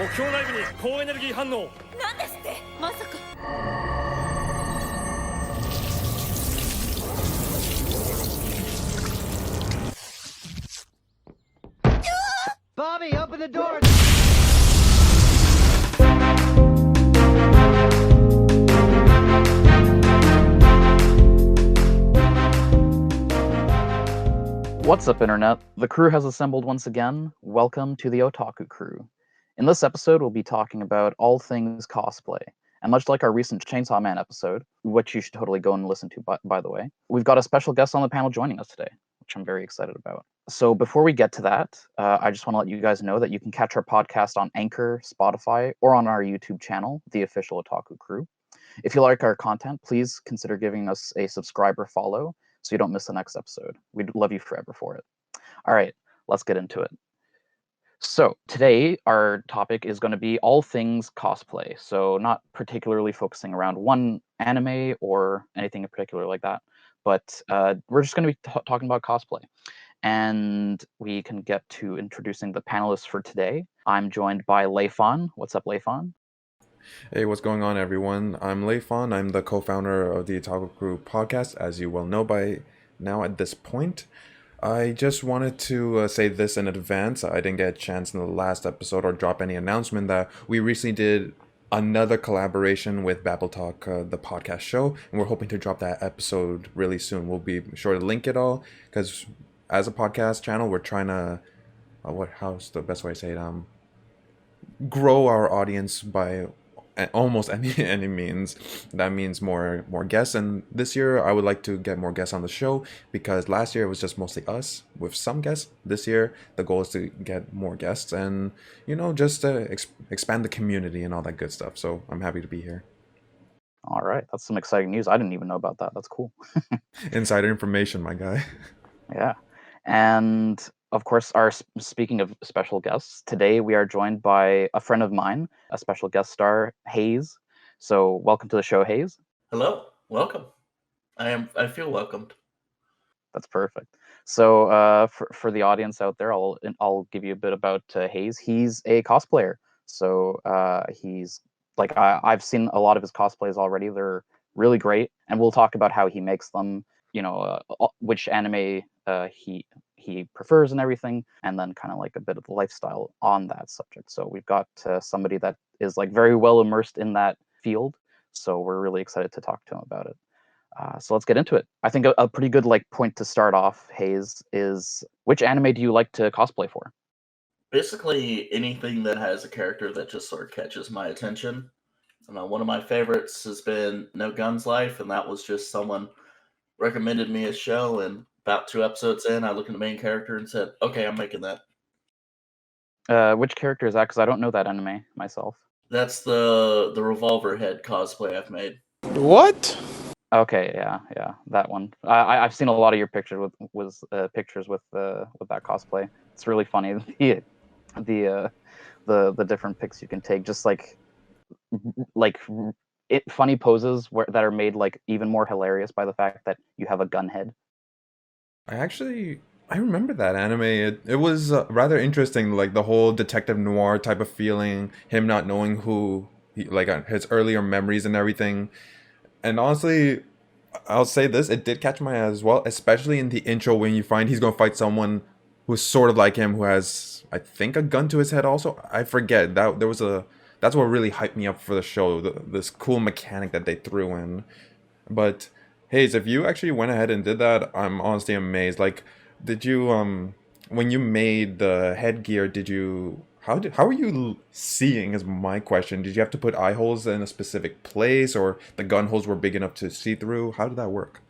目標内部に高エネルギー反応。なんですって。まさか。Bobby, open the door! What's up, Internet? The crew has assembled once again. Welcome to the Otaku Crew. In this episode, we'll be talking about all things cosplay. And much like our recent Chainsaw Man episode, which you should totally go and listen to, by the way, we've got a special guest on the panel joining us today, which I'm very excited about. So before we get to that, I just want to let you guys know that you can catch our podcast on Anchor, Spotify, or on our YouTube channel, The Official Otaku Crew. If you like our content, please consider giving us a subscribe or follow so you don't miss the next episode. We'd love you forever for it. All right, let's get into it. So today our topic is going to be all things cosplay. So not particularly focusing around one anime or anything in particular like that, but we're just going to be talking about cosplay. And we can get to introducing the panelists for today. I'm joined by Leifon. What's up, Leifon? Hey, what's going on, everyone? I'm Leifon. I'm the co-founder of the Otaku Crew podcast, as you well know by now at this point. I just wanted to say this in advance. I didn't get a chance in the last episode or drop any announcement that we recently did another collaboration with Babble Talk, the podcast show, and we're hoping to drop that episode really soon. We'll be sure to link it all, because as a podcast channel, we're trying to, how's the best way to say it, grow our audience by almost any means. That means more guests, and this year I would like to get more guests on the show, because last year it was just mostly us with some guests. This year the goal is to get more guests and just to expand the community and all that good stuff. So I'm happy to be here. All right, that's some exciting news. I didn't even know about that. That's cool. Insider information, my guy. Yeah. And of course, speaking of special guests, today we are joined by a friend of mine, a special guest star, Haze. So welcome to the show, Haze. Hello, welcome. I feel welcomed. That's perfect. So for the audience out there, I'll give you a bit about Haze. He's a cosplayer. So he's like I've seen a lot of his cosplays already. They're really great, and we'll talk about how he makes them. Which anime he prefers and everything, and then kind of like a bit of the lifestyle on that subject. So we've got somebody that is like very well immersed in that field. So we're really excited to talk to him about it. So let's get into it. I think a pretty good point to start off, Haze, is which anime do you like to cosplay for? Basically, anything that has a character that just sort of catches my attention. One of my favorites has been No Guns Life, and that was just someone recommended me a show, and about 2 episodes in, I looked at the main character and said, okay, I'm making that. Which character is that? Because I don't know that anime myself. That's the Revolver Head cosplay I've made. What? Okay, yeah, that one. I've seen a lot of your pictures with that cosplay. It's really funny. The different pics you can take, just like funny poses that are made like even more hilarious by the fact that you have a gun head. I remember that anime. It was rather interesting, like the whole detective noir type of feeling, him not knowing who his earlier memories and everything. And honestly, I'll say this, it did catch my eye as well, especially in the intro when you find he's going to fight someone who's sort of like him, who has, I think, a gun to his head also. I forget. That's what really hyped me up for the show, this cool mechanic that they threw in. But Hayes, if you actually went ahead and did that, I'm honestly amazed. Like, did you when you made the headgear, how are you seeing is my question. Did you have to put eye holes in a specific place, or the gun holes were big enough to see through? How did that work?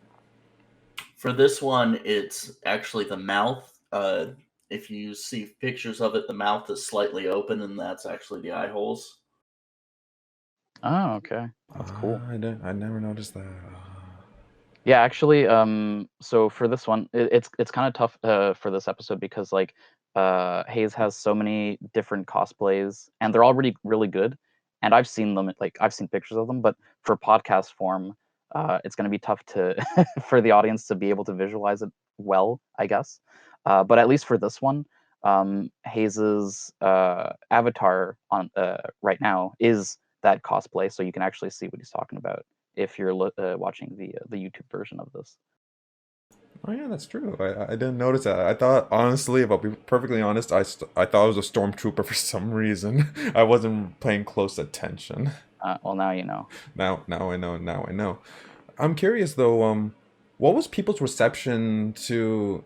For this one, it's actually the mouth. If you see pictures of it, the mouth is slightly open, and that's actually the eye holes. Oh, okay, that's cool. I never noticed that. Yeah, actually, so for this one, it's kind of tough for this episode because Haze has so many different cosplays, and they're all really good. And I've seen them, I've seen pictures of them, but for podcast form, it's going to be tough to for the audience to be able to visualize it well, I guess. But at least for this one, Haze's avatar on right now is that cosplay, so you can actually see what he's talking about if you're watching the YouTube version of this. Oh yeah, that's true. I didn't notice that. I thought, honestly, if I'll be perfectly honest, I thought it was a stormtrooper for some reason. I wasn't paying close attention. Well, now you know. Now I know. Now I know. I'm curious though. What was people's reception to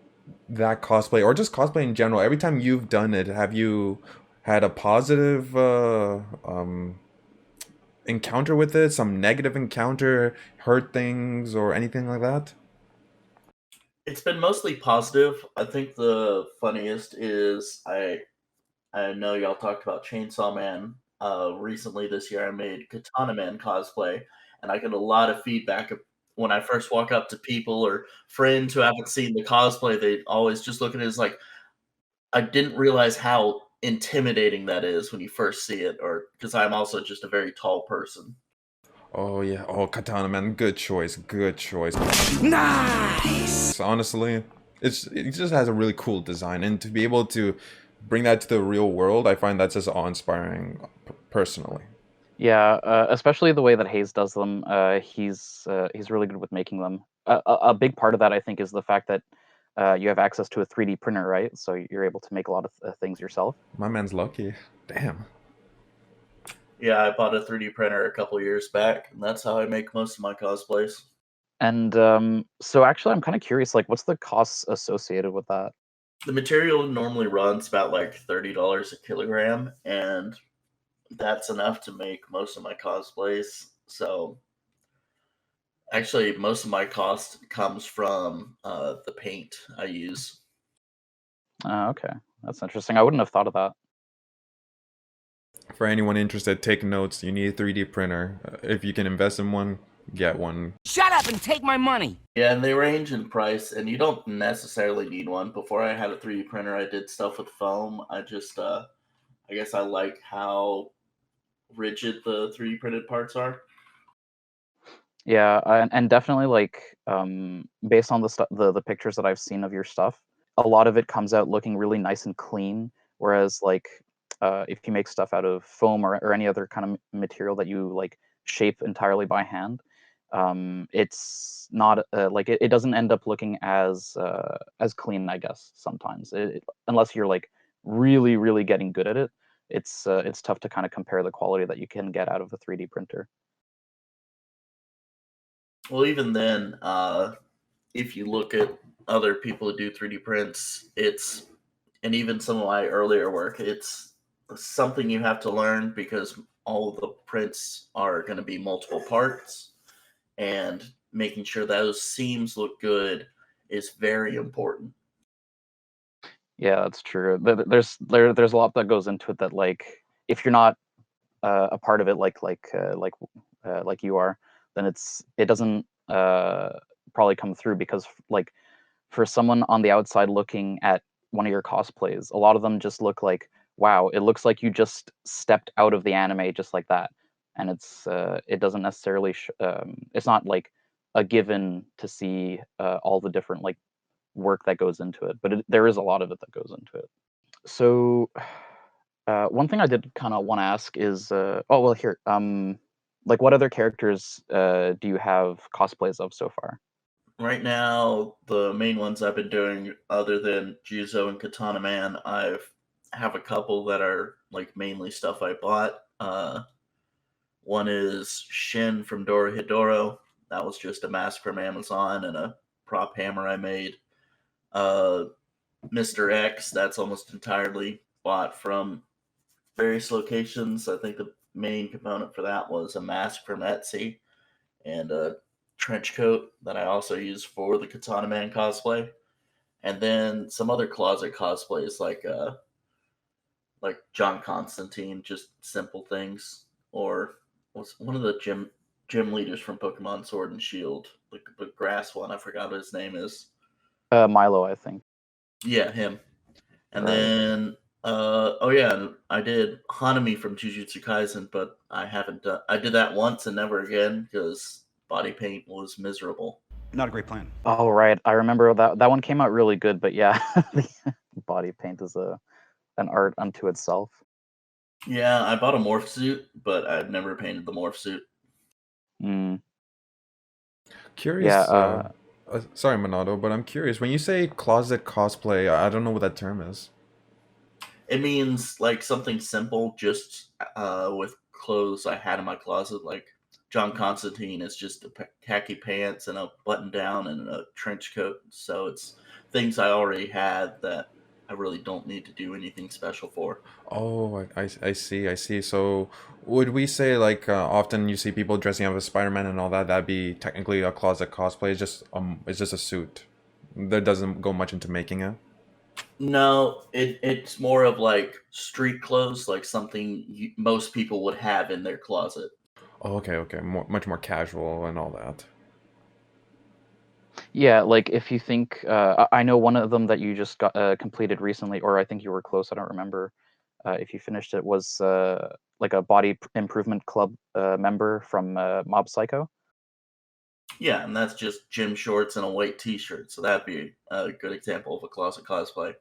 that cosplay, or just cosplay in general? Every time you've done it, have you had a positive encounter with it? Some negative encounter, heard things, or anything like that? It's been mostly positive. I think the funniest is I know y'all talked about Chainsaw Man. Recently this year, I made Katana Man cosplay, and I get a lot of feedback when I first walk up to people or friends who haven't seen the cosplay. They always just look at it as like, I didn't realize how intimidating that is when you first see it, or because I'm also just a very tall person. Oh yeah. Oh, Katana Man, good choice. Good choice. Nice. Honestly, it just has a really cool design, and to be able to bring that to the real world, I find that's just awe-inspiring, personally. Yeah, especially the way that Haze does them. He's really good with making them. A big part of that, I think, is the fact that you have access to a 3D printer, right? So you're able to make a lot of things yourself. My man's lucky. Damn. Yeah, I bought a 3D printer a couple years back, and that's how I make most of my cosplays. And so actually, I'm kind of curious, like, what's the costs associated with that? The material normally runs about like $30 a kilogram, and that's enough to make most of my cosplays. So actually, most of my cost comes from the paint I use. Okay, that's interesting. I wouldn't have thought of that. For anyone interested, take notes. You need a 3D printer. If you can invest in one, get one. Shut up and take my money. Yeah, and they range in price, and you don't necessarily need one. Before I had a 3D printer, I did stuff with foam. I guess I like how rigid the 3D printed parts are. Yeah, and definitely like based on the pictures that I've seen of your stuff, a lot of it comes out looking really nice and clean. Whereas like if you make stuff out of foam or any other kind of material that you like shape entirely by hand, it's not like it doesn't end up looking as clean, I guess, sometimes. Unless you're like really getting good at it, it's tough to kind of compare the quality that you can get out of a 3D printer. Well, even then, if you look at other people who do 3D prints, and even some of my earlier work, it's something you have to learn because all of the prints are going to be multiple parts, and making sure those seams look good is very important. Yeah, that's true. There's a lot that goes into it that like if you're not a part of it like you are, then it doesn't probably come through because like for someone on the outside looking at one of your cosplays, a lot of them just look like, wow, it looks like you just stepped out of the anime just like that, and it doesn't necessarily it's not like a given to see all the different like work that goes into it, but there is a lot of it that goes into it. So, one thing I did kind of want to ask is, oh well, here, like what other characters do you have cosplays of so far? Right now, the main ones I've been doing, other than Juzo and Katana Man, have a couple that are like mainly stuff I bought. One is Shin from Dorohedoro. That was just a mask from Amazon and a prop hammer I made. Mr. X, that's almost entirely bought from various locations. I think the main component for that was a mask from Etsy and a trench coat that I also use for the Katana Man cosplay. And then some other closet cosplays like John Constantine, just simple things, or what's one of the gym leaders from Pokemon Sword and Shield, like the grass one. I forgot what his name is. Milo, I think. Yeah, him. And Right. then oh yeah, and I did Hanami from Jujutsu Kaisen, but I did that once and never again because body paint was miserable. Not a great plan. Oh right, I remember that one came out really good, but yeah, body paint is an art unto itself. Yeah, I bought a morph suit, but I've never painted the morph suit. Mm. Yeah, Curious. Sorry, Monado, but I'm curious. When you say closet cosplay, I don't know what that term is. It means like something simple, just with clothes I had in my closet. Like John Constantine is just khaki pants and a button down and a trench coat. So it's things I already had that I really don't need to do anything special for. Oh, I see, I see. So, would we say like often you see people dressing up as Spider-Man and all that? That'd be technically a closet cosplay. It's just a suit. There doesn't go much into making it. No, it's more of like street clothes, like something most people would have in their closet. Oh, okay, okay. Much more casual and all that. yeah. Like if you think, I know one of them that you just got completed recently, or I think you were close. I don't remember if you finished it. Was like a body improvement club member from Mob Psycho. Yeah, and that's just gym shorts and a white T-shirt. So that'd be a good example of a closet cosplay.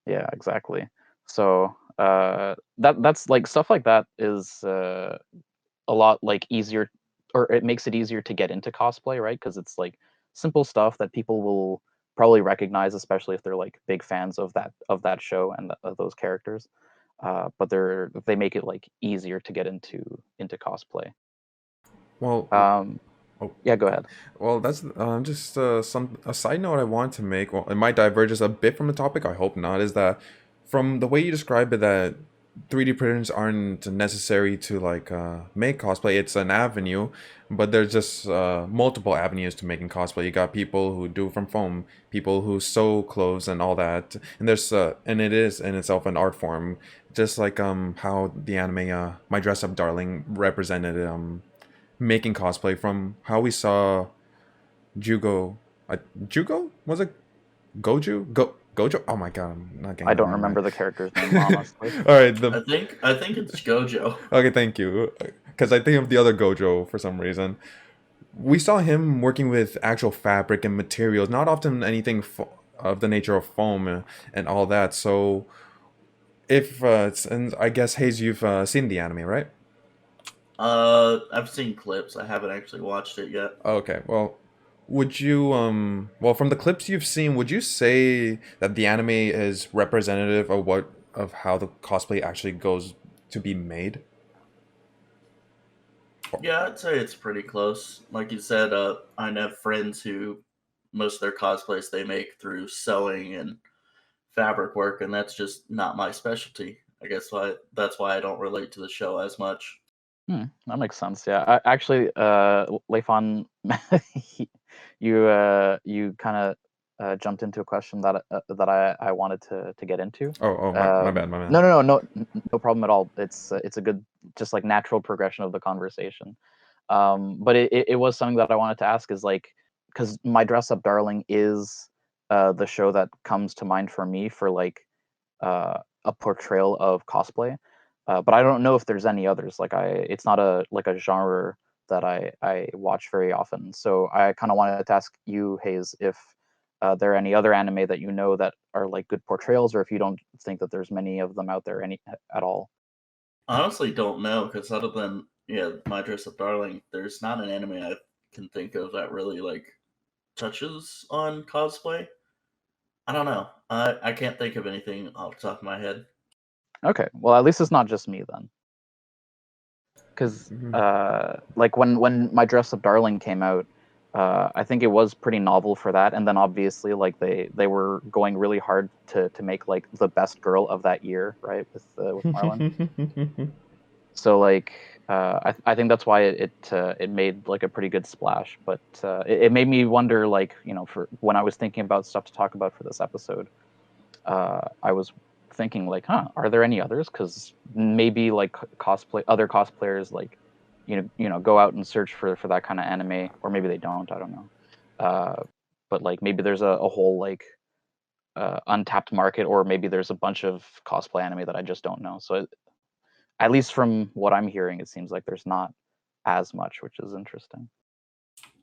Yeah, exactly. So that's like stuff like that is a lot like easier, or it makes it easier to get into cosplay, right? Because it's like simple stuff that people will probably recognize, especially if they're like big fans of that show and of those characters. But they make it like easier to get into cosplay. Well, Um, oh, yeah, go ahead. well, that's just some a side note I want to make. Well, it might diverge just a bit from the topic. I hope not. Is that from the way you describe it that 3D printers aren't necessary to like make cosplay. It's an avenue, but there's just multiple avenues to making cosplay. You got people who do from foam, people who sew clothes and all that, and there's and it is in itself an art form, just like how the anime My Dress Up Darling represented making cosplay from how we saw Jugo. Jugo? Was it Goju? Gojo? Oh my god, I'm not getting I the don't name right. remember the character's name, honestly. All right, I think it's Gojo. okay, thank you. Because I think of the other Gojo for some reason. We saw him working with actual fabric and materials, not often anything of the nature of foam and all that. So, if and I guess Hayes, you've seen the anime, right? I've seen clips. I haven't actually watched it yet. Okay, well, would you well from the clips you've seen, would you say that the anime is representative of what of how the cosplay actually goes to be made? Yeah, I'd say it's pretty close. Like you said, I have friends who most of their cosplays they make through sewing and fabric work, and that's just not my specialty. I guess that's why I don't relate to the show as much. That makes sense. Yeah, actually, Leifon, you kind of jumped into a question that I wanted to get into. Oh, my bad, my No, bad. no, no, no, no problem at all. It's a good, just like natural progression of the conversation. But it was something that I wanted to ask is like, because My Dress Up Darling is the show that comes to mind for me for like a portrayal of cosplay. But I don't know if there's any others. Like it's not a genre that I watch very often. So I kind of wanted to ask you, Hayes, if there are any other anime that you know that are like good portrayals, or if you don't think that there's many of them out there any at all. I honestly don't know because other than My Dress Up Darling, there's not an anime I can think of that really like touches on cosplay. I don't know. I can't think of anything off the top of my head. Okay, well at least it's not just me then, because Mhm. like when My Dress Up Darling came out, I think it was pretty novel for that, and then obviously like they were going really hard to make like the best girl of that year, right, with Marlon. So like I think that's why it made like a pretty good splash, but it made me wonder, like, for when I was thinking about stuff to talk about for this episode, I was thinking like, are there any others? Because maybe like other cosplayers like go out and search for that kind of anime, or maybe they don't. I don't know. But like maybe there's a whole like untapped market, or maybe there's a bunch of cosplay anime that I just don't know. So at least from what I'm hearing, it seems like there's not as much, which is interesting.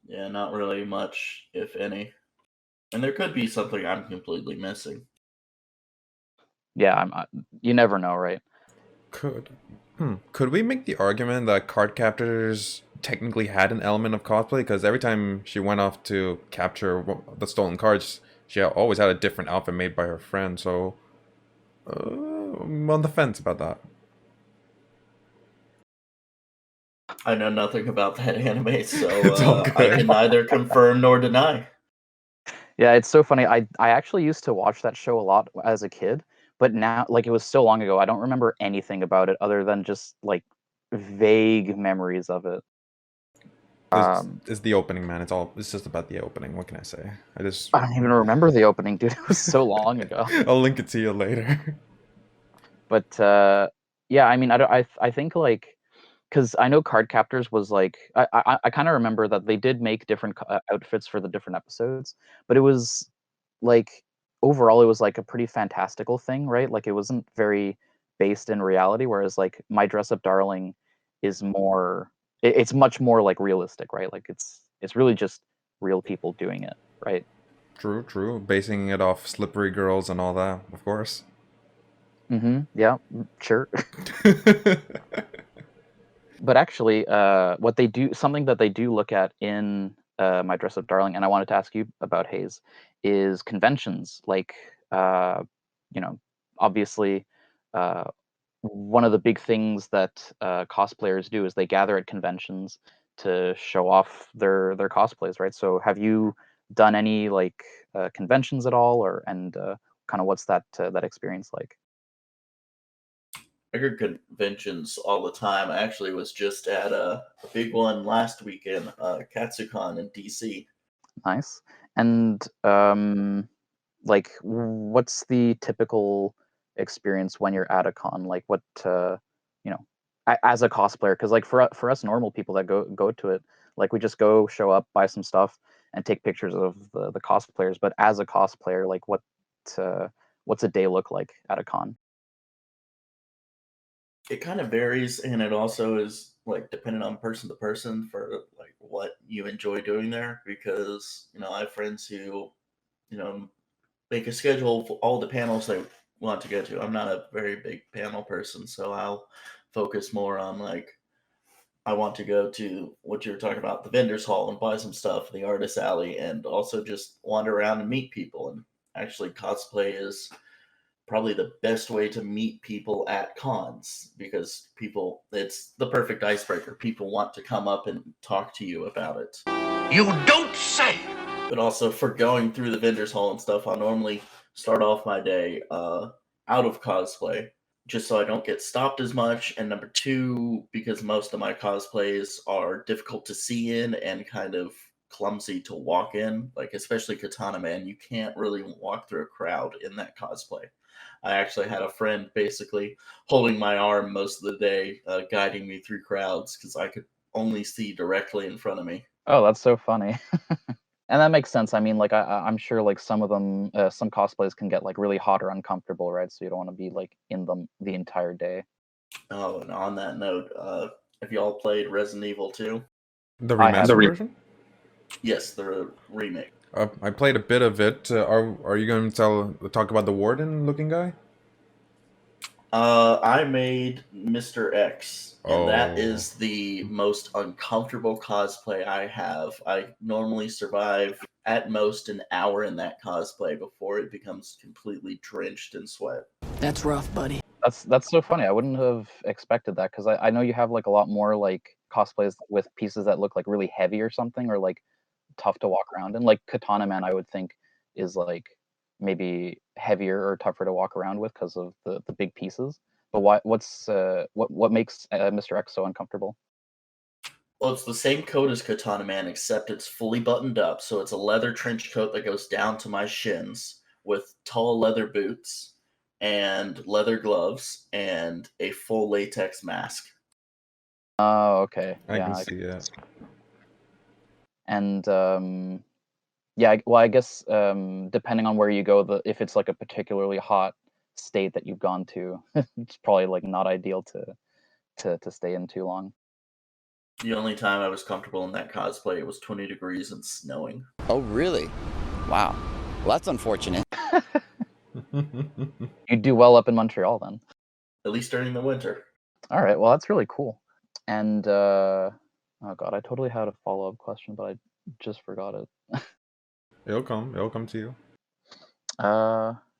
Yeah, not really much, if any. And there could be something I'm completely missing. Yeah, you never know, right? Could we make the argument that card captors technically had an element of cosplay? Because every time she went off to capture the stolen cards, she always had a different outfit made by her friend. So, I'm on the fence about that. I know nothing about that anime, so It's all I good. can neither confirm nor deny. Yeah, it's so funny. I actually used to watch that show a lot as a kid, but now, like, it was so long ago, I don't remember anything about it other than just like vague memories of it. It's the opening, man. It's just about the opening. What can I say? I don't even remember the opening, dude. It was so long ago. I'll link it to you later. But yeah, I mean, I think like, because I know Card Captors was like, I kind of remember that they did make different outfits for the different episodes, but it was like overall it was like a pretty fantastical thing, right? Like it wasn't very based in reality, whereas like My Dress Up Darling is more, it's much more like realistic, right? Like it's really just real people doing it, right? True. Basing it off slippery girls and all that, of course. Yeah, sure. But actually, what they do, something that they do look at in My Dress Up Darling, and I wanted to ask you about Haze, is conventions. Like, you know, obviously, uh, one of the big things that cosplayers do is they gather at conventions to show off their cosplays, right? So, have you done any like conventions at all, or and kind of what's that experience like? I go to conventions all the time. I actually was just at a big one last weekend, KatsuCon in DC. Nice. And like, what's the typical experience when you're at a con? Like, what you know, as a cosplayer? Because like for us normal people that go to it, like we just go show up, buy some stuff, and take pictures of the cosplayers. But as a cosplayer, like uh, what's a day look like at a con? It kind of varies, and it also is like dependent on person to person for like what you enjoy doing there. Because I have friends who you know make a schedule for all the panels they want to go to. I'm not a very big panel person, so I'll focus more on like I want to go to what you were talking about, the vendors hall, and buy some stuff, the artist alley, and also just wander around and meet people. And actually, cosplay is probably the best way to meet people at cons because it's the perfect icebreaker. People want to come up and talk to you about it. You don't say! But also for going through the vendors hall and stuff, I normally start off my day out of cosplay just so I don't get stopped as much. And number two, because most of my cosplays are difficult to see in and kind of clumsy to walk in, like especially Katana Man, you can't really walk through a crowd in that cosplay. I actually had a friend basically holding my arm most of the day, guiding me through crowds because I could only see directly in front of me. Oh, that's so funny. And that makes sense. I mean, like I'm sure like some of them, some cosplays can get like really hot or uncomfortable, right? So you don't want to be like in them the entire day. Oh, and on that note, have y'all played Resident Evil 2? The I have remastered version? Yes, the remake. I played a bit of it. Are you going to talk about the warden looking guy? I made Mr. X, and that Oh, is the most uncomfortable cosplay I have. I normally survive at most an hour in that cosplay before it becomes completely drenched in sweat. That's rough, buddy. That's so funny. I wouldn't have expected that because I know you have like a lot more like cosplays with pieces that look like really heavy or something or like tough to walk around in. Like Katana Man, I would think is like maybe heavier or tougher to walk around with because of the big pieces. But what makes Mr. X so uncomfortable? Well, it's the same coat as Katana Man, except it's fully buttoned up. So it's a leather trench coat that goes down to my shins with tall leather boots and leather gloves and a full latex mask. Oh, okay. I can Yeah, see it. and yeah, well, I guess depending on where you go, if it's like a particularly hot state that you've gone to, it's probably like not ideal to stay in too long. The only time I was comfortable in that cosplay, it was 20 degrees and snowing. Oh, really? Wow. Well, that's unfortunate. You do well up in Montreal then. At least during the winter. All right, well that's really cool. And oh god, I totally had a follow-up question, but I just forgot it. It'll come to you.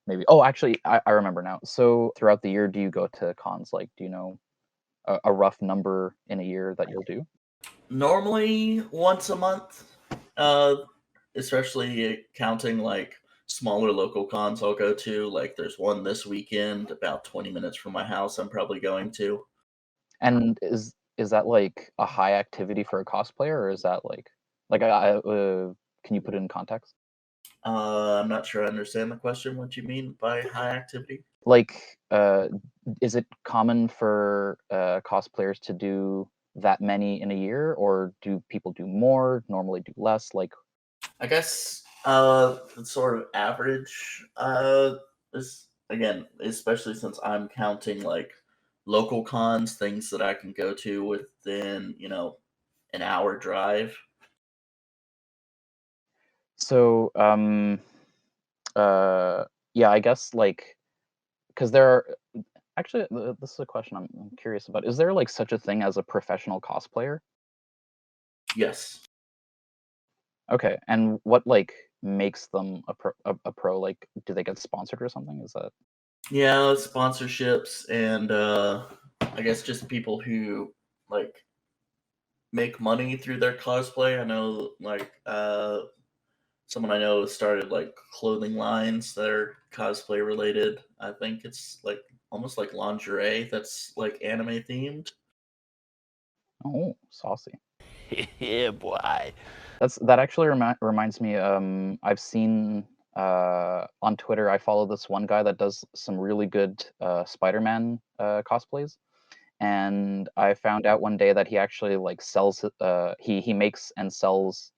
Maybe. Oh, actually, I remember now. So throughout the year, do you go to cons? Like, do you know a rough number in a year that you'll do? Normally once a month, especially counting like smaller local cons I'll go to. Like there's one this weekend about 20 minutes from my house I'm probably going to. And is that like a high activity for a cosplayer, or is that like can you put it in context? I'm not sure I understand the question. What you mean by high activity? Like, is it common for cosplayers to do that many in a year, or do people do more, normally do less? Like, I guess it's sort of average. Is again, especially since I'm counting like local cons, things that I can go to within, an hour drive. so, yeah, I guess like, because there are actually this is a question I'm curious about. Is there like such a thing as a professional cosplayer? Yes. Okay, and what like makes them a pro? Like, do they get sponsored or something? Is that Yeah, sponsorships and I guess just people who like make money through their cosplay. I know like someone I know started like clothing lines that are cosplay related. I think it's like almost like lingerie that's like anime themed. oh saucy? Yeah, boy. That actually reminds me. I've seen on Twitter. I follow this one guy that does some really good Spider-Man cosplays, and I found out one day that he actually like sells. He makes and sells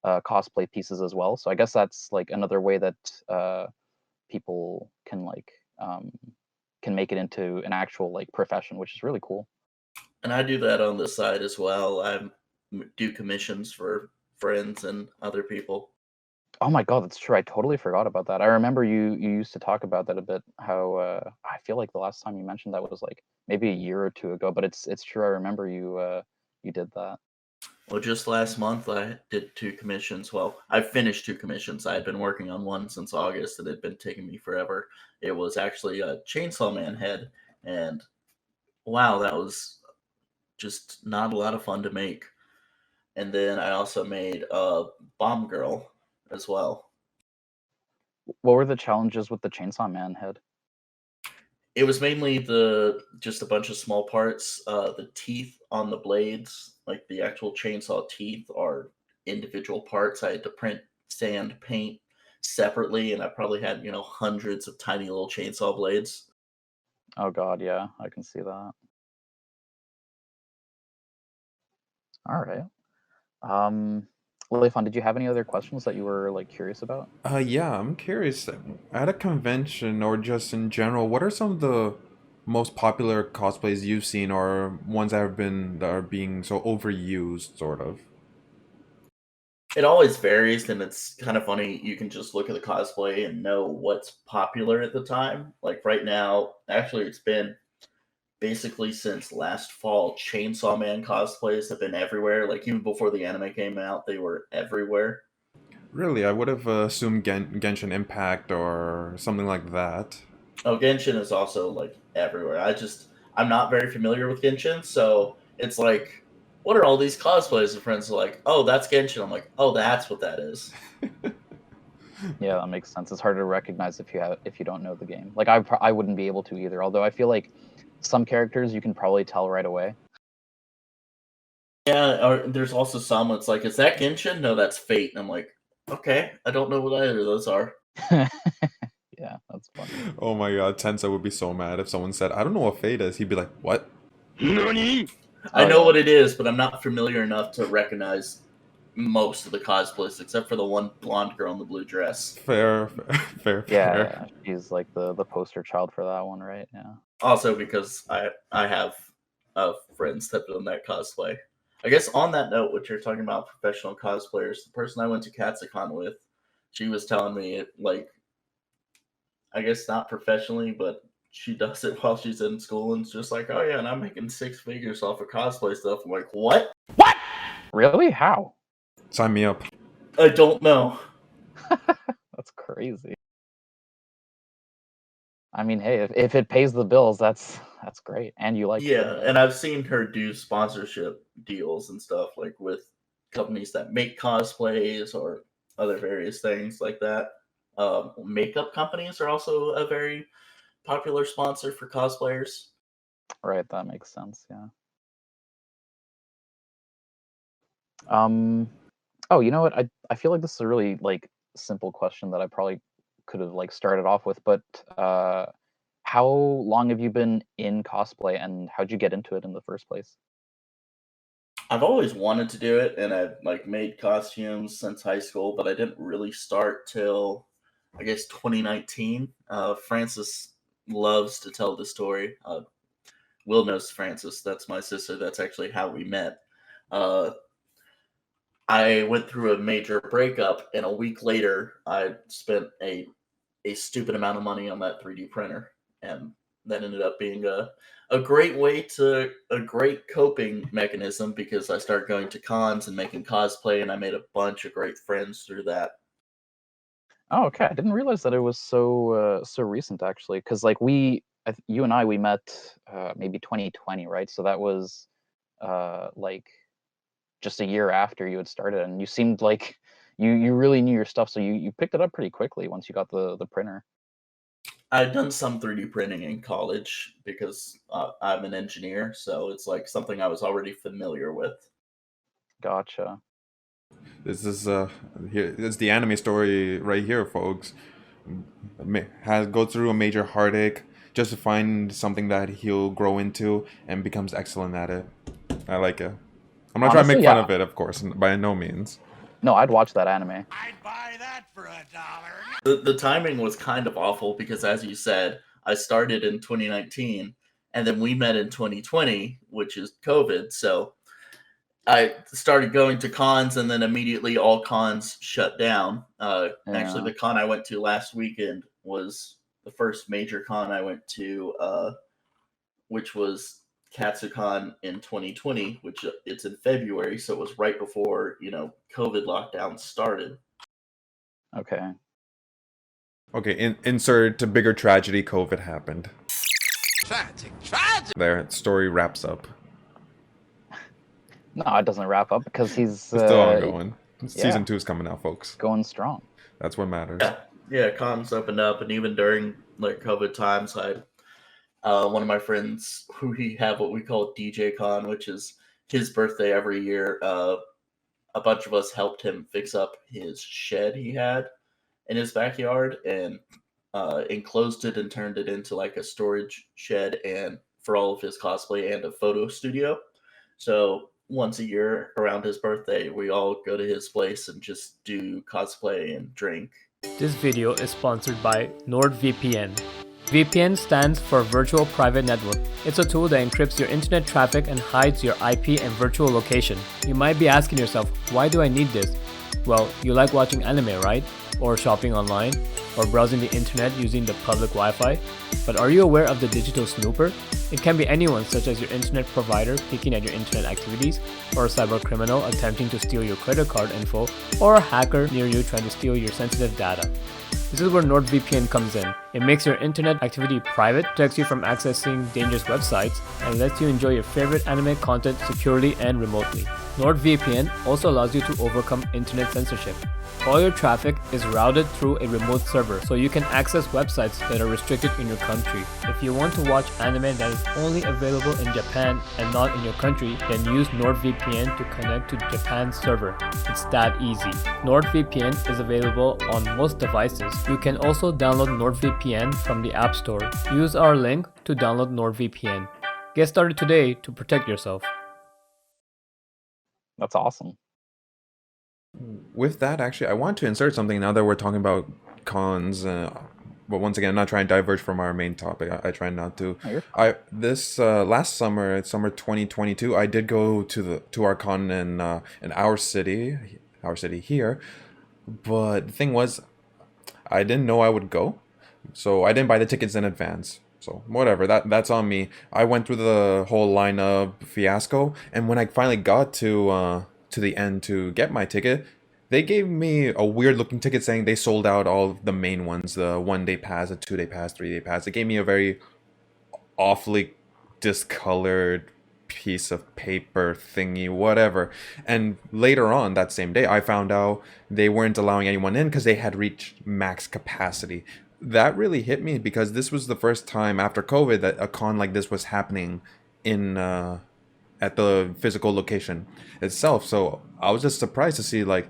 cosplay pieces as well. So I guess that's like another way that people can like can make it into an actual like profession, which is really cool. And I do that on the side as well. Do commissions for friends and other people. Oh my god, that's true. I totally forgot about that. I remember you used to talk about that a bit. How I feel like the last time you mentioned that was like maybe a year or two ago, but it's true. I remember you did that. Well, just last month I did two commissions. Well, I finished two commissions. I had been working on one since August. It had been taking me forever. It was actually a Chainsaw Man head, and wow, that was just not a lot of fun to make. And then I also made a Bomb Girl as well. What were the challenges with the Chainsaw Man head? It was mainly the just a bunch of small parts. The teeth on the blades, like the actual chainsaw teeth, are individual parts. I had to print, sand, paint separately, and I probably had hundreds of tiny little chainsaw blades. Oh god, yeah, I can see that. All right. Lily Fun, did you have any other questions that you were like curious about? Yeah, I'm curious. At a convention or just in general, what are some of the most popular cosplays you've seen, or ones that are being so overused, sort of? It always varies, and it's kind of funny. You can just look at the cosplay and know what's popular at the time. Like right now, actually, it's been basically since last fall, Chainsaw Man cosplays have been everywhere. Like even before the anime came out, they were everywhere. Really, I would have assumed Genshin Impact or something like that. Oh, Genshin is also like everywhere. I'm not very familiar with Genshin, so it's like, what are all these cosplays? And friends are like, oh, that's Genshin. I'm like, oh, that's what that is. Yeah, that makes sense. It's harder to recognize if you don't know the game. Like I wouldn't be able to either. Although I feel like some characters you can probably tell right away. Yeah, or there's also some. It's like, is that Genshin? No, that's Fate. And I'm like, okay, I don't know what either of those are. Yeah, that's funny. Oh my god, Tensa would be so mad if someone said, I don't know what Fate is. He'd be like, what? I know what it is, but I'm not familiar enough to recognize most of the cosplays, except for the one blonde girl in the blue dress. Fair, fair, Yeah, fair. she's like the poster child for that one, right? Yeah. Also, because I have friends that have done that cosplay. I guess on that note, what you're talking about professional cosplayers, the person I went to Katsucon with she was telling me it, like, I guess not professionally, but she does it while she's in school, and it's just like, oh yeah, and I'm making 6 figures off of cosplay stuff. I'm like, what? Really? How? Sign me up. I don't know. That's crazy. I mean, hey, if it pays the bills, that's great, and you like Yeah, doing it. and I've seen her do sponsorship deals and stuff, like with companies that make cosplays or other various things like that. Makeup companies are also a very popular sponsor for cosplayers. Right, that makes sense. Yeah. Oh, you know what? I feel like this is a really like simple question that I probably could have like started off with, but how long have you been in cosplay, and how'd you get into it in the first place? I've always wanted to do it, and I've like made costumes since high school, but I didn't really start till I guess 2019. Francis loves to tell the story. Will knows Francis. That's my sister. That's actually how we met. Uh, I went through a major breakup, and a week later, I spent a stupid amount of money on that 3D printer, and that ended up being a great way to a great coping mechanism because I started going to cons and making cosplay, and I made a bunch of great friends through that. Oh, okay. I didn't realize that it was so recent actually, because like you and I, we met maybe 2020, right? So that was like just a year after you had started, and you seemed like you really knew your stuff, so you picked it up pretty quickly once you got the printer. I'd done some 3D printing in college because I'm an engineer, so it's like something I was already familiar with. Gotcha. This is here. It's the anime story right here, folks. Go through a major heartache just to find something that he'll grow into and becomes excellent at it. I like it. I'm not trying to Honestly, make fun yeah. of it, of course, by no means. No, I'd watch that anime. I'd buy that for $1. The timing was kind of awful because, as you said, I started in 2019, and then we met in 2020, which is COVID. So I started going to cons, and then immediately all cons shut down. Actually, Yeah. the con I went to last weekend was the first major con I went to, which was KatsuCon in 2020, which it's in February, so it was right before COVID lockdown started. Okay. Okay, insert to bigger tragedy. COVID happened. Tragic. There, story wraps up. No, it doesn't wrap up because he's It's still ongoing. Season yeah. 2 is coming out, folks. going strong. That's what matters. Yeah, cons opened up, and even during like COVID times, I one of my friends who he have what we call DJ Con, which is his birthday every year. A bunch of us helped him fix up his shed he had in his backyard and enclosed it and turned it into like a storage shed and for all of his cosplay and a photo studio. So once a year around his birthday, we all go to his place and just do cosplay and drink. This video is sponsored by NordVPN. VPN stands for Virtual Private Network. It's a tool that encrypts your internet traffic and hides your IP and virtual location. You might be asking yourself, why do I need this? Well, you like watching anime, right? Or shopping online? Or browsing the internet using the public Wi-Fi? But are you aware of the digital snooper? It can be anyone, such as your internet provider peeking at your internet activities, or a cyber criminal attempting to steal your credit card info, or a hacker near you trying to steal your sensitive data. This is where NordVPN comes in. It makes your internet activity private, protects you from accessing dangerous websites, and lets you enjoy your favorite anime content securely and remotely. NordVPN also allows you to overcome internet censorship. All your traffic is routed through a remote server, so you can access websites that are restricted in your country. If you want to watch anime that is only available in Japan and not in your country, then use NordVPN to connect to Japan's server. It's that easy. NordVPN is available on most devices. You can also download NordVPN from the App Store. Use our link to download NordVPN. Get started today to protect yourself. That's awesome. With that, actually, I want to insert something now that we're talking about cons. But once again, I'm not trying to diverge from our main topic. I try not to. Oh, you're fine. This last summer, summer 2022, I did go to our con in our city here. But the thing was, I didn't know I would go, so I didn't buy the tickets in advance. So whatever, that's on me. I went through the whole lineup fiasco, and when I finally got to the end to get my ticket, they gave me a weird looking ticket saying they sold out all of the main ones, the 1 day pass, the 2 day pass, 3 day pass. They gave me a very awfully discolored piece of paper thingy, whatever. And later on that same day, I found out they weren't allowing anyone in because they had reached max capacity. That really hit me because this was the first time after COVID that a con like this was happening in at the physical location itself. So I was just surprised to see like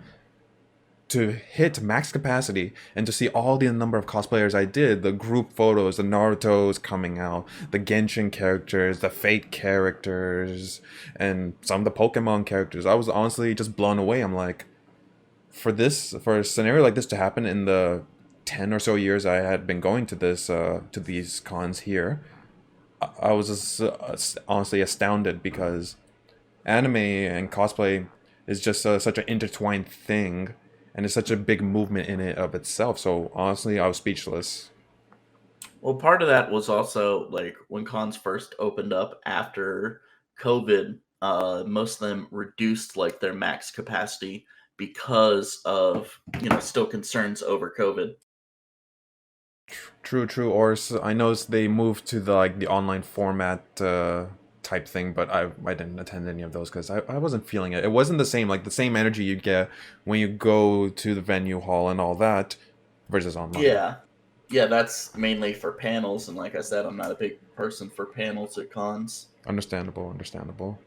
to hit max capacity and to see all the number of cosplayers I did, the group photos, the Naruto's coming out, the Genshin characters, the Fate characters, and some of the Pokemon characters. I was honestly just blown away. I'm like, for a scenario like this to happen in the 10 or so years I had been going to these cons here, I was just honestly astounded because anime and cosplay is just such an intertwined thing, and it's such a big movement in it of itself. So honestly, I was speechless. Well, part of that was also like when cons first opened up after COVID, most of them reduced like their max capacity because of, still concerns over COVID. True, true. Or I noticed they moved to the online format type thing, but I didn't attend any of those because I wasn't feeling it. It wasn't the same, like the same energy you get when you go to the venue hall and all that versus online. Yeah. Yeah, that's mainly for panels, and like I said, I'm not a big person for panels at cons. Understandable, understandable.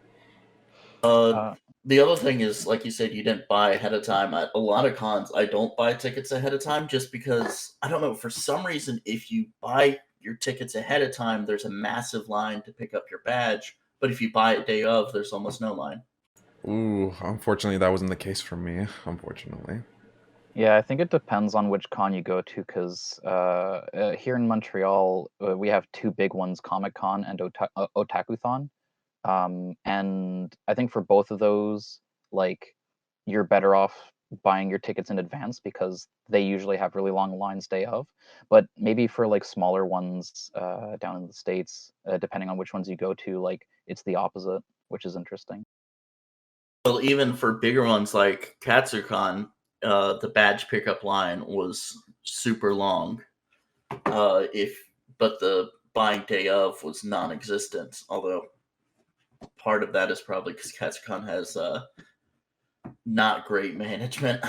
The other thing is, like you said, you didn't buy ahead of time. A lot of cons, I don't buy tickets ahead of time just because, I don't know, for some reason, if you buy your tickets ahead of time, there's a massive line to pick up your badge. But if you buy it day of, there's almost no line. Ooh, unfortunately, that wasn't the case for me. Unfortunately. Yeah, I think it depends on which con you go to, because here in Montreal, we have two big ones, Comic Con and Otakuthon. And I think for both of those, like, you're better off buying your tickets in advance because they usually have really long lines day of. But maybe for like smaller ones down in the States, depending on which ones you go to, like it's the opposite, which is interesting. Well, even for bigger ones like KatsuCon, the badge pickup line was super long. But the buying day of was non-existent. Although part of that is probably because KatsuCon has not great management.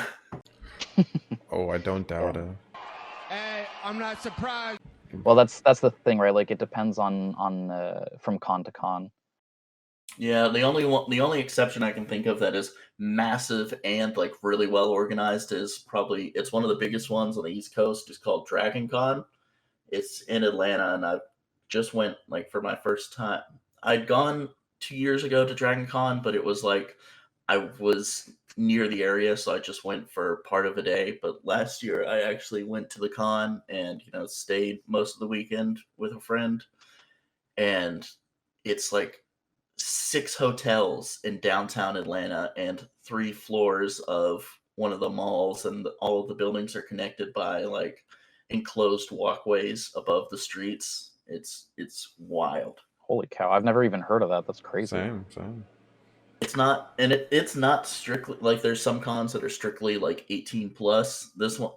Oh, I don't doubt it. Hey, I'm not surprised. Well, that's the thing, right? Like it depends on from con to con. Yeah, the only exception I can think of that is massive and like really well organized is probably it's one of the biggest ones on the East Coast. It's called Dragon Con. It's in Atlanta, and I just went like for my first time. I'd gone 2 years ago to Dragon Con, but it was like I was near the area, so I just went for part of a day. But last year, I actually went to the con and stayed most of the weekend with a friend, and it's like 6 hotels in downtown Atlanta and 3 floors of one of the malls, and all of the buildings are connected by like enclosed walkways above the streets. It's wild. Holy cow! I've never even heard of that. That's crazy. Same, same. It's not, and it's not strictly like there's some cons that are strictly like 18 plus. This one,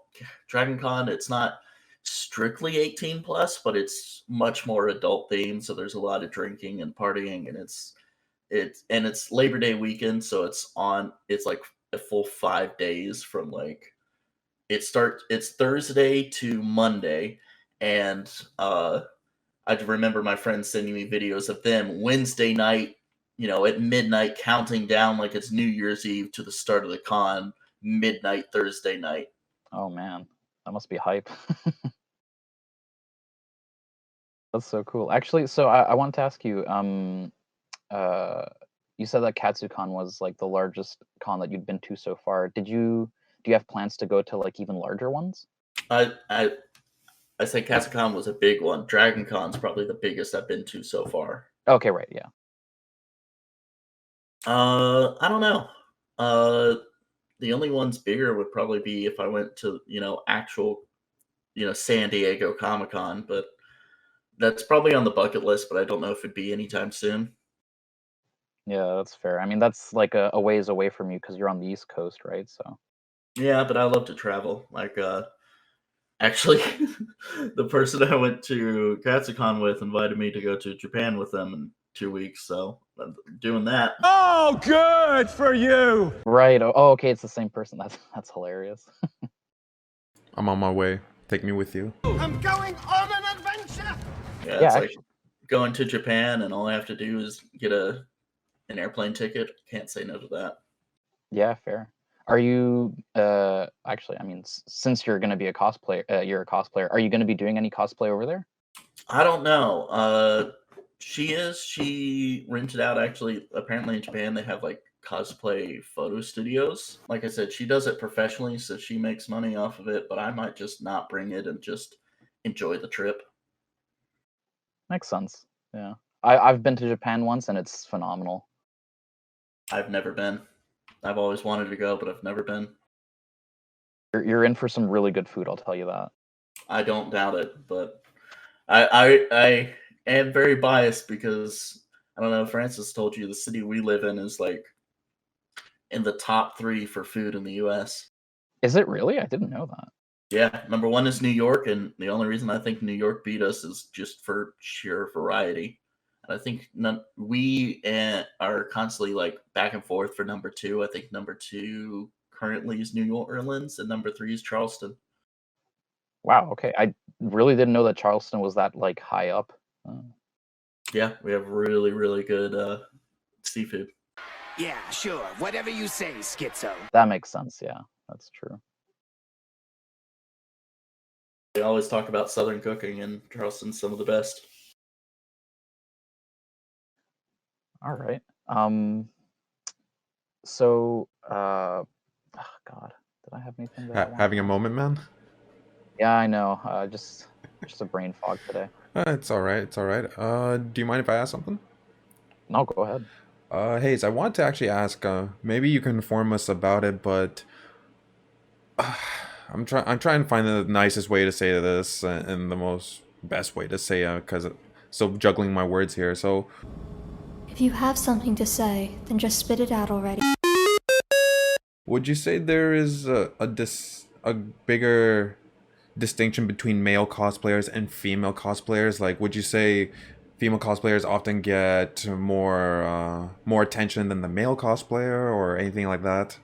Dragon Con, it's not strictly 18 plus, but it's much more adult themed. So there's a lot of drinking and partying, and it's Labor Day weekend, so it's like a full 5 days from like it's Thursday to Monday, and I remember my friends sending me videos of them Wednesday night, at midnight, counting down like it's New Year's Eve to the start of the con, midnight Thursday night. Oh man, that must be hype. That's so cool. Actually, so I wanted to ask you, you said that KatsuCon was like the largest con that you'd been to so far. Do you have plans to go to like even larger ones? I say KatsuCon was a big one. Dragon Con's probably the biggest I've been to so far. Okay, right, yeah. I don't know. The only ones bigger would probably be if I went to, actual, San Diego Comic-Con, but that's probably on the bucket list, but I don't know if it'd be anytime soon. Yeah, that's fair. I mean, that's like a ways away from you because you're on the East Coast, right? So Yeah, but I love to travel. Like, actually, the person I went to Katsucon with invited me to go to Japan with them in 2 weeks, so I'm doing that. Oh, good for you. right. Oh, okay, it's the same person. That's hilarious. I'm on my way. Take me with you. I'm going on an adventure. Yeah, Yeah, it's like actually, going to Japan, and all I have to do is get an airplane ticket. Can't say no to that. yeah, fair. Are you actually? I mean, since you're gonna be a cosplayer, you're a cosplayer. Are you gonna be doing any cosplay over there? I don't know. She is. She rented out, actually. Apparently in Japan they have like cosplay photo studios. Like I said, she does it professionally, so she makes money off of it. But I might just not bring it and just enjoy the trip. Makes sense. Yeah, I've been to Japan once and it's phenomenal. I've never been. I've always wanted to go, but I've never been. You're in for some really good food, I'll tell you that. I don't doubt it, but I am very biased because I don't know if Francis told you the city we live in is like in the top 3 for food in the US. Is it really? I didn't know that. Yeah, number 1 is New York, and the only reason I think New York beat us is just for sheer variety. And I think we are constantly like back and forth for number 2. I think number 2 currently is New Orleans, and number 3 is Charleston. Wow. Okay, I really didn't know that Charleston was that like high up. Yeah, we have really, really good seafood. Yeah, sure. Whatever you say, Schizo. That makes sense. Yeah, that's true. They always talk about Southern cooking, and Charleston's some of the best. All right. So, oh God, did I have anything that I wanted Having to a ask? moment, man? Yeah, I know. Just a brain fog today. It's all right. It's all right. Do you mind if I ask something? No, go ahead. Hayes, I want to actually ask. Maybe you can inform us about it, but I'm trying to find the nicest way to say this and the most best way to say it, because so juggling my words here. So, If you have something to say, then just spit it out already. would you say there is a bigger distinction between male cosplayers and female cosplayers? Like, would you say female cosplayers often get more attention than the male cosplayer, or anything like that?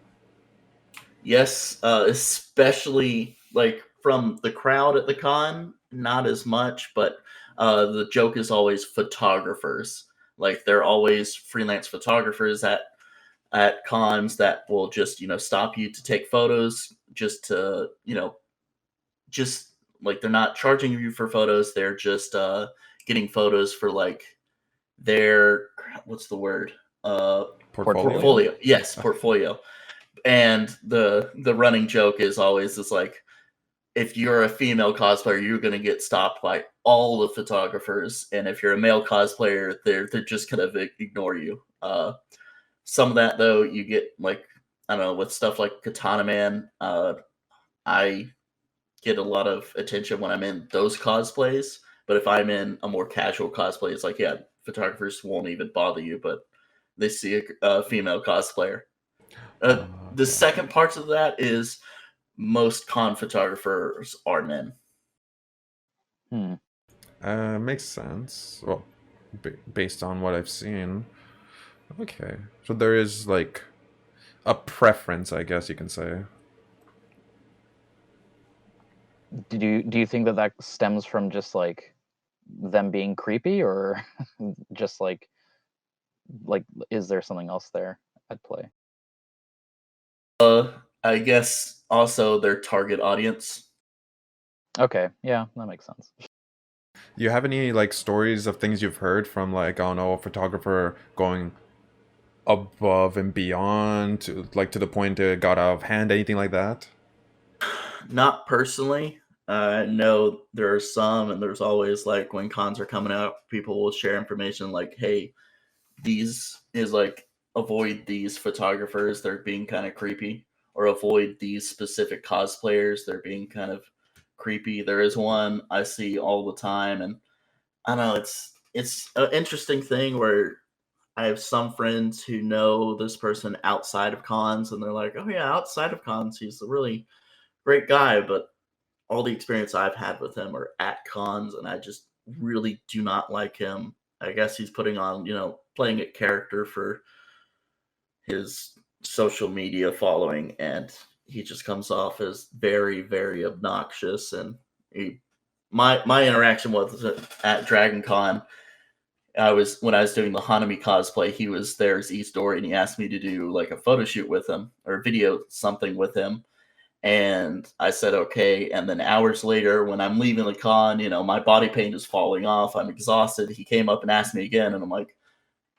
Yes, especially like from the crowd at the con, not as much, but the joke is always photographers. Like they're always freelance photographers at cons that will just stop you to take photos, just to just like they're not charging you for photos. They're just getting photos for like their, what's the word, Portfolio. portfolio. Yes, portfolio. And the running joke is always is like, if you're a female cosplayer, you're going to get stopped by all the photographers, and if you're a male cosplayer, they're just going to ignore you. Some of that though, you get like, I don't know, with stuff like Katana Man. I get a lot of attention when I'm in those cosplays, but if I'm in a more casual cosplay, it's like, yeah, photographers won't even bother you, but they see a female cosplayer. The Okay. second part of that is most con photographers are men. Hmm. Makes sense. Well, based on what I've seen. Okay. So there is like a preference, I guess you can say. Do you think that stems from just like them being creepy, or just like is there something else there at play? I guess also their target audience. Okay, yeah, that makes sense. Do you have any like stories of things you've heard from, like, I don't know, a photographer going above and beyond to the point it got out of hand, anything like that? Not personally. I know there are some, and there's always like when cons are coming out, people will share information like, hey, these is like, avoid these photographers, they're being kind of creepy. or avoid these specific cosplayers. They're being kind of creepy. There is one I see all the time, and I don't know, it's an interesting thing where I have some friends who know this person outside of cons, and they're like, "Oh yeah, outside of cons, he's a really great guy." But all the experience I've had with him are at cons, and I just really do not like him. I guess he's putting on, playing a character for his social media following, and he just comes off as very, very obnoxious. And my interaction with at Dragon Con, when I was doing the Hanami cosplay, he was there as East-Dory, and he asked me to do like a photo shoot with him or video something with him. And I said, okay. And then hours later, when I'm leaving the con, my body paint is falling off. I'm exhausted. He came up and asked me again. And I'm like,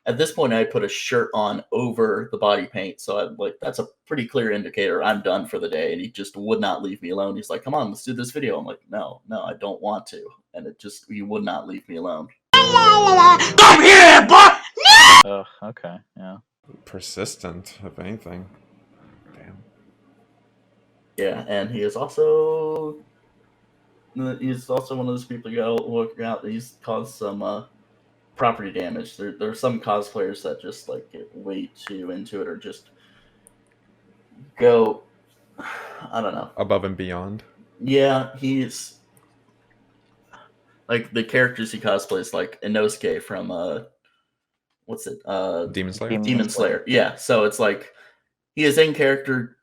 at this point, I put a shirt on over the body paint. So I'm like, that's a pretty clear indicator I'm done for the day. And he just would not leave me alone. He's like, come on, let's do this video. I'm like, no, I don't want to. And he would not leave me alone. Come here, boy! Ugh, okay, yeah. Persistent, if anything. Damn. Yeah, and he is also one of those people you gotta look out. He's caused some property damage. There are some cosplayers that just like get way too into it, or just go, I don't know, Above and beyond. Yeah, he's like the characters he cosplays, like Inosuke from what's it? Demon Slayer. Demon Slayer. Yeah, so it's like he is in character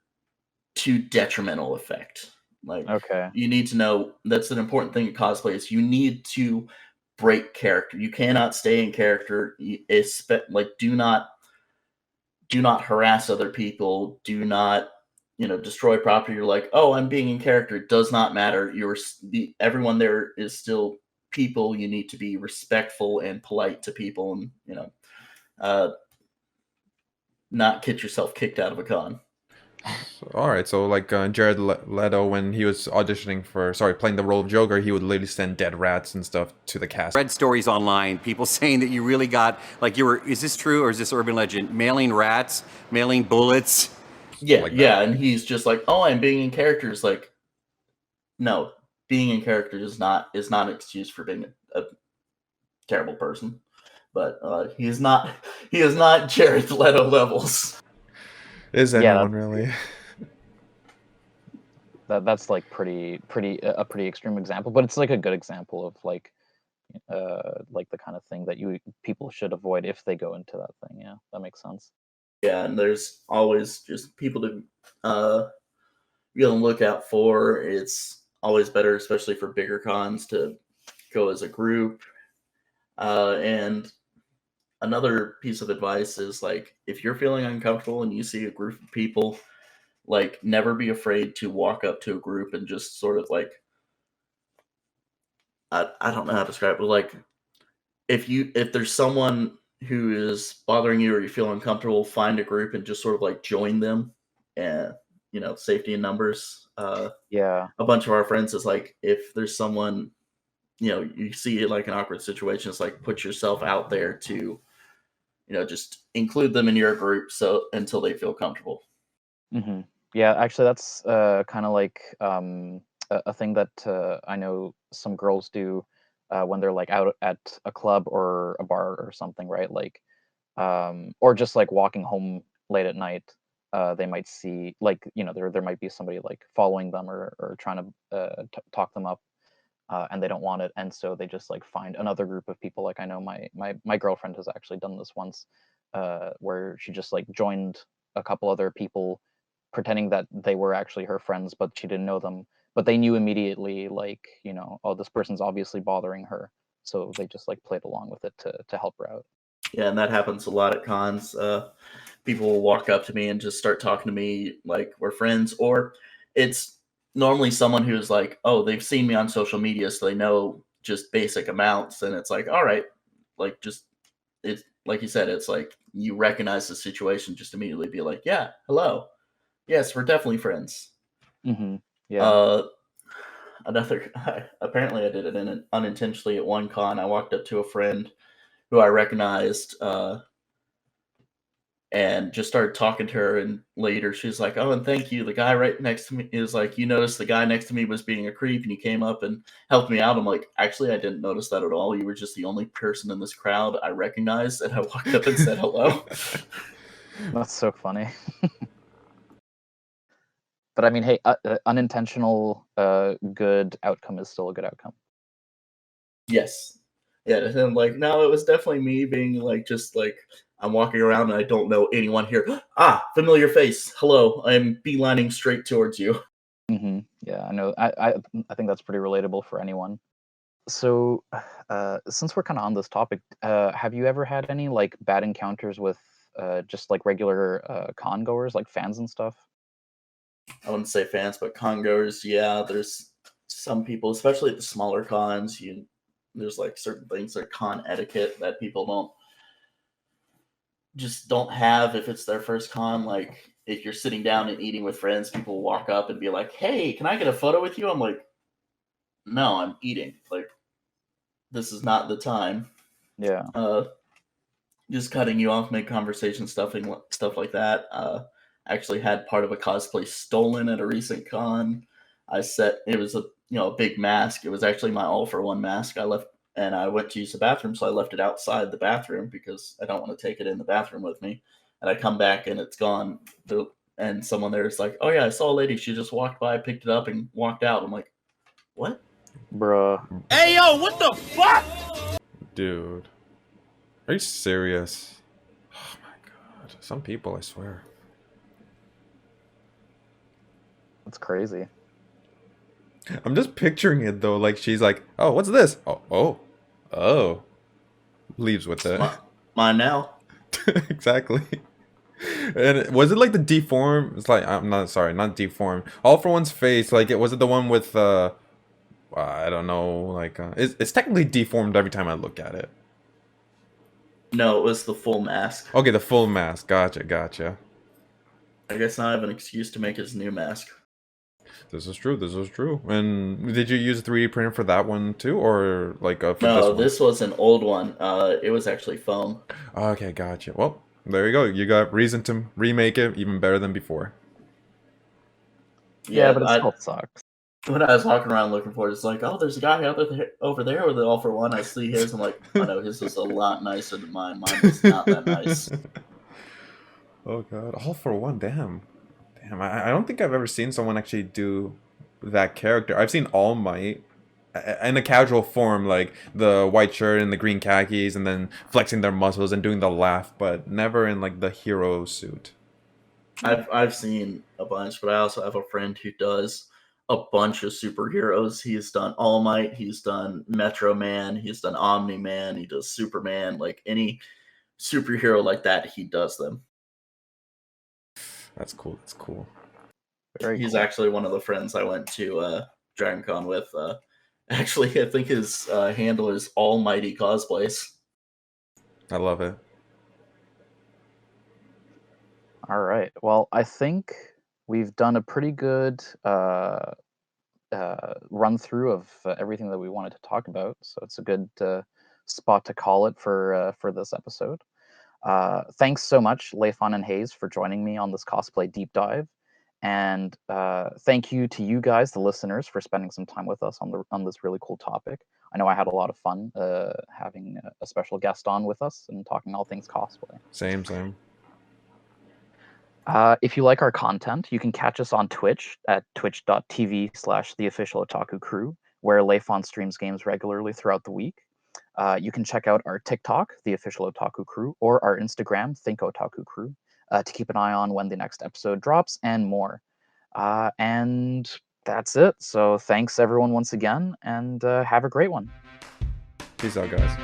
to detrimental effect. Like, Okay. you need to know, that's an important thing in cosplay, is you need to break character. You cannot stay in character. Like, do not harass other people. Do not, destroy property. You're like, oh, I'm being in character. It does not matter. Everyone there is still people. You need to be respectful and polite to people, and not get yourself kicked out of a con. All right, so like Jared Leto, when he was playing the role of Joker, he would literally send dead rats and stuff to the cast. Read stories online, people saying that you really got, like, is this true or is this urban legend? Mailing rats, mailing bullets. Yeah, like and he's just like, oh, I'm being in character. It's like, no, being in character is not an excuse for being a terrible person. But he is not Jared Leto levels. Is anyone really? That's like a pretty extreme example, but it's like a good example of like the kind of thing that people should avoid if they go into that thing. Yeah, that makes sense. Yeah, and there's always just people to be on the lookout for. It's always better, especially for bigger cons, to go as a group. And another piece of advice is, like, if you're feeling uncomfortable and you see a group of people, like, never be afraid to walk up to a group and just sort of like, I don't know how to describe it, but like, if there's someone who is bothering you or you feel uncomfortable, find a group and just sort of like join them. And safety in numbers. Yeah, a bunch of our friends is like, if there's someone, you see like an awkward situation, it's like, put yourself out there to, just include them in your group until they feel comfortable. Mm-hmm. Yeah, actually, that's kind of like a thing that I know some girls do when they're like out at a club or a bar or something, right? Like, or just like walking home late at night. They might see, like, there might be somebody like following them or trying to talk them up, and they don't want it, and so they just like find another group of people. Like, I know my girlfriend has actually done this once, where she just like joined a couple other people, pretending that they were actually her friends, but she didn't know them. But they knew immediately, like, oh, this person's obviously bothering her, so they just like played along with it to help her out. Yeah, and that happens a lot at cons. People will walk up to me and just start talking to me like we're friends, or it's normally someone who's like, oh, they've seen me on social media, so they know just basic amounts, and it's like, all right, like, just, it's like you said, it's like you recognize the situation, just immediately be like, yeah, hello, yes, we're definitely friends. Mm-hmm. Yeah. Apparently I did it unintentionally at one con. I walked up to a friend who I recognized and just started talking to her. And later she's like, "Oh, and thank you. The guy right next to me is like, you noticed the guy next to me was being a creep and you came up and helped me out." I'm like, "Actually, I didn't notice that at all. You were just the only person in this crowd I recognized." And I walked up and said hello. That's so funny. But I mean, hey, unintentional good outcome is still a good outcome. Yes. Yeah, and I'm like, no, it was definitely me being like, just like, I'm walking around and I don't know anyone here. Ah, familiar face. Hello, I'm beelining straight towards you. Yeah, I know. I think that's pretty relatable for anyone. So, since we're kind of on this topic, have you ever had any like bad encounters with just like regular con goers, like fans and stuff? I wouldn't say fans, but con goers. Yeah, there's some people, especially at the smaller cons. There's like certain things like con etiquette that people don't have if it's their first con. Like if you're sitting down and eating with friends, people walk up and be like, "Hey, can I get a photo with you?" I'm like, "No, I'm eating. Like this is not the time." Yeah. Just cutting you off, make conversation, stuff like that. Actually had part of a cosplay stolen at a recent con. It was a big mask. It was actually my All for One mask. I left and I went to use the bathroom, so I left it outside the bathroom because I don't want to take it in the bathroom with me. And I come back and it's gone. And someone there is like, "Oh yeah, I saw a lady. She just walked by, picked it up, and walked out." I'm like, "What, Bruh. Hey, yo, what the fuck? Dude. Are you serious? Oh my god. Some people, I swear. That's crazy. I'm just picturing it though. Like she's like, "Oh, what's this? Oh. Leaves with it." mine now?" Exactly. And was it like the deform? It's like I'm not sorry, not deform. All for One's face. Like was it the one with I don't know. Like it's technically deformed every time I look at it. No, it was the full mask. Okay, the full mask. Gotcha. I guess now I have an excuse to make his new mask. This is true. And did you use a 3D printer for that one too, or like for No, this this was an old one. It was actually foam. one? Okay, gotcha. Well, there you go. You got reason to remake it even better than before. Yeah, but it still sucks. When I was walking around looking for it, it's like, "Oh, there's a guy over there with the All for One." I see his. I'm like, "Oh no, his is a lot nicer than mine. Mine was not that nice." Oh god, All for One. Damn. I don't think I've ever seen someone actually do that character. I've seen All Might in a casual form, like the white shirt and the green khakis, and then flexing their muscles and doing the laugh, but never in like the hero suit. I've seen a bunch, but I also have a friend who does a bunch of superheroes. He's done All Might, he's done Metro Man, he's done Omni Man, he does Superman. Like any superhero like that, he does them. That's cool. He's actually one of the friends I went to Dragon Con with. Actually, I think his handle is Almighty Cosplays. I love it. All right. Well, I think we've done a pretty good run through of everything that we wanted to talk about. So it's a good spot to call it for this episode. Thanks so much, Leifon and Haze, for joining me on this cosplay deep dive. And thank you to you guys, the listeners, for spending some time with us on this really cool topic. I know I had a lot of fun having a special guest on with us and talking all things cosplay. Same. If you like our content, you can catch us on Twitch at twitch.tv/theofficialotakucrew, where Leifon streams games regularly throughout the week. You can check out our TikTok, The Official Otaku Crew, or our Instagram, Think Otaku Crew, to keep an eye on when the next episode drops and more. And that's it. So thanks everyone once again, and have a great one. Peace out, guys.